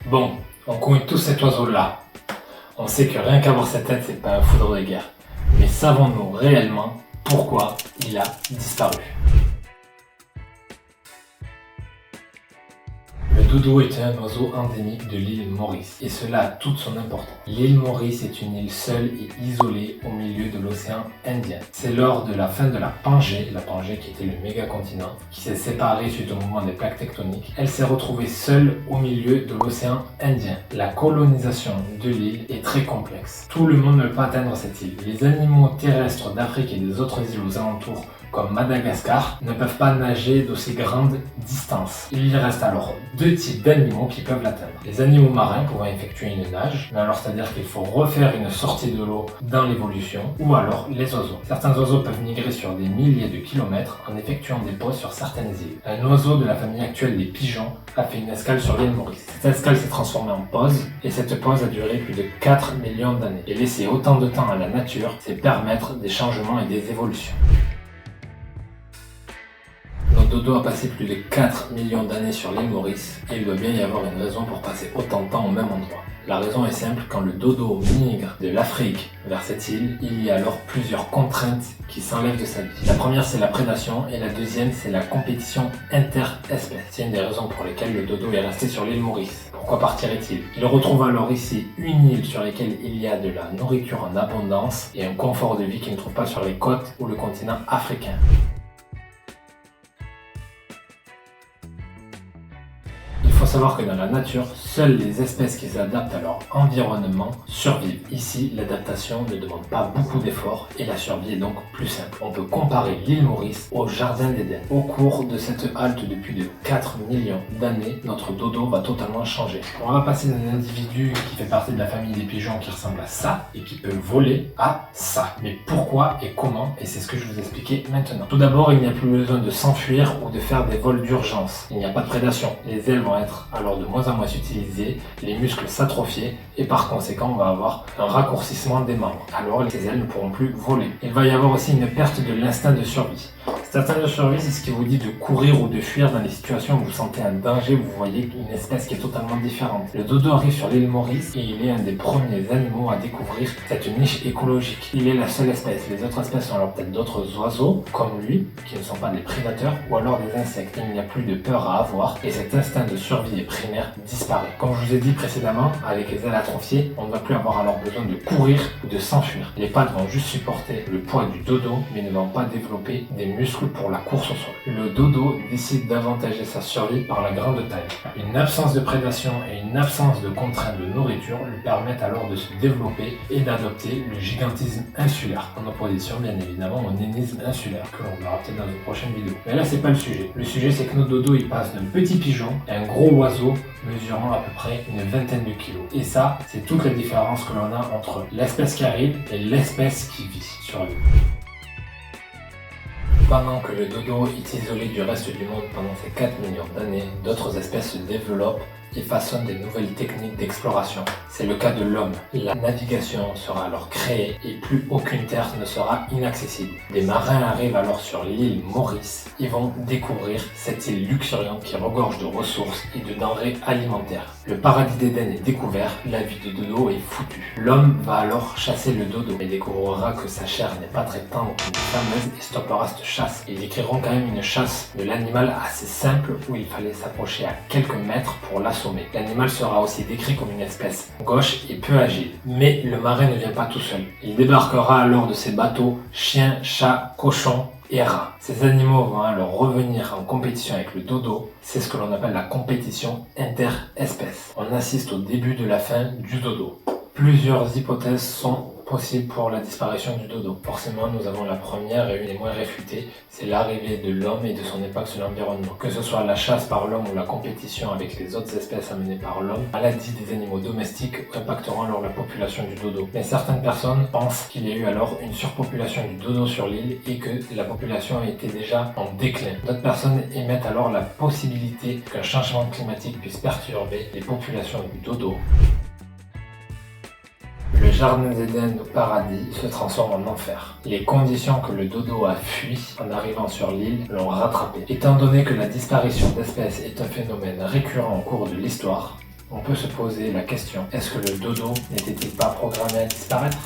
Bon, on connaît tous cet oiseau-là. On sait que rien qu'avoir sa tête, c'est pas un foudre de guerre. Mais savons-nous réellement pourquoi il a disparu? Le dodo est un oiseau endémique de l'île Maurice, et cela a toute son importance. L'île Maurice est une île seule et isolée au milieu de l'océan Indien. C'est lors de la fin de la Pangée qui était le méga-continent, qui s'est séparé suite au mouvement des plaques tectoniques, elle s'est retrouvée seule au milieu de l'océan Indien. La colonisation de l'île est très complexe. Tout le monde ne peut pas atteindre cette île. Les animaux terrestres d'Afrique et des autres îles aux alentours, comme Madagascar, ne peuvent pas nager d'aussi grande distance. Il y reste alors deux types d'animaux qui peuvent l'atteindre. Les animaux marins pouvant effectuer une nage, mais alors c'est-à-dire qu'il faut refaire une sortie de l'eau dans l'évolution, ou alors les oiseaux. Certains oiseaux peuvent migrer sur des milliers de kilomètres en effectuant des pauses sur certaines îles. Un oiseau de la famille actuelle des pigeons a fait une escale sur l'île Maurice. Cette escale s'est transformée en pause, et cette pause a duré plus de 4 millions d'années. Et laisser autant de temps à la nature, c'est permettre des changements et des évolutions. Notre dodo a passé plus de 4 millions d'années sur l'île Maurice et il doit bien y avoir une raison pour passer autant de temps au même endroit. La raison est simple, quand le dodo migre de l'Afrique vers cette île, il y a alors plusieurs contraintes qui s'enlèvent de sa vie. La première, c'est la prédation et la deuxième, c'est la compétition inter-espèces. C'est une des raisons pour lesquelles le dodo est resté sur l'île Maurice. Pourquoi partirait-il? Il retrouve alors ici une île sur laquelle il y a de la nourriture en abondance et un confort de vie qu'il ne trouve pas sur les côtes ou le continent africain. Il faut savoir que dans la nature, seules les espèces qui s'adaptent à leur environnement survivent. Ici, l'adaptation ne demande pas beaucoup d'efforts et la survie est donc plus simple. On peut comparer l'île Maurice au jardin d'Éden. Au cours de cette halte depuis de 4 millions d'années, notre dodo va totalement changer. On va passer d'un individu qui fait partie de la famille des pigeons qui ressemble à ça et qui peut voler à ça. Mais pourquoi et comment? Et c'est ce que je vous expliquer maintenant. Tout d'abord, il n'y a plus besoin de s'enfuir ou de faire des vols d'urgence. Il n'y a pas de prédation. Les ailes vont être alors de moins en moins utilisées, les muscles s'atrophier et par conséquent on va avoir un raccourcissement des membres. Alors les ailes ne pourront plus voler. Il va y avoir aussi une perte de l'instinct de survie. Cet instinct de survie, c'est ce qui vous dit de courir ou de fuir dans les situations où vous sentez un danger, où vous voyez une espèce qui est totalement différente. Le dodo arrive sur l'île Maurice et il est un des premiers animaux à découvrir cette niche écologique. Il est la seule espèce. Les autres espèces sont alors peut-être d'autres oiseaux, comme lui, qui ne sont pas des prédateurs, ou alors des insectes. Il n'y a plus de peur à avoir et cet instinct de survie primaire disparaît. Comme je vous ai dit précédemment, avec les ailes atrophiées, on ne va plus avoir alors besoin de courir ou de s'enfuir. Les pattes vont juste supporter le poids du dodo, mais ne vont pas développer des muscles pour la course au sol. Le dodo décide d'avantager sa survie par la grande taille. Une absence de prédation et une absence de contraintes de nourriture lui permettent alors de se développer et d'adopter le gigantisme insulaire, en opposition bien évidemment au nénisme insulaire, que l'on verra peut-être dans une prochaine vidéo. Mais là c'est pas le sujet. Le sujet c'est que notre dodo il passe d'un petit pigeon à un gros oiseau mesurant à peu près une vingtaine de kilos. Et ça, c'est toute la différence que l'on a entre l'espèce qui arrive et l'espèce qui vit sur l'île. Pendant que le dodo est isolé du reste du monde pendant ces 4 millions d'années, d'autres espèces se développent et façonnent des nouvelles techniques d'exploration. C'est le cas de l'homme. La navigation sera alors créée et plus aucune terre ne sera inaccessible. Des marins arrivent alors sur l'île Maurice et vont découvrir cette île luxuriante qui regorge de ressources et de denrées alimentaires. Le paradis d'Éden est découvert, la vie de dodo est foutue. L'homme va alors chasser le dodo et découvrira que sa chair n'est pas très tendre ni fameuse et stoppera cette chasse. Ils décriront quand même une chasse de l'animal assez simple où il fallait s'approcher à quelques mètres pour l'assommer. L'animal sera aussi décrit comme une espèce gauche et peu agile. Mais le marin ne vient pas tout seul. Il débarquera alors de ses bateaux chiens, chats, cochons et rats. Ces animaux vont alors revenir en compétition avec le dodo. C'est ce que l'on appelle la compétition inter-espèces. On assiste au début de la fin du dodo. Plusieurs hypothèses sont possible pour la disparition du dodo. Forcément, nous avons la première et une des moins réfutées, c'est l'arrivée de l'homme et de son impact sur l'environnement. Que ce soit la chasse par l'homme ou la compétition avec les autres espèces amenées par l'homme, maladies des animaux domestiques impacteront alors la population du dodo. Mais certaines personnes pensent qu'il y a eu alors une surpopulation du dodo sur l'île et que la population était déjà en déclin. D'autres personnes émettent alors la possibilité qu'un changement climatique puisse perturber les populations du dodo. Le jardin d'Éden au paradis se transforme en enfer. Les conditions que le dodo a fui en arrivant sur l'île l'ont rattrapé. Étant donné que la disparition d'espèces est un phénomène récurrent au cours de l'histoire, on peut se poser la question, est-ce que le dodo n'était-il pas programmé à disparaître?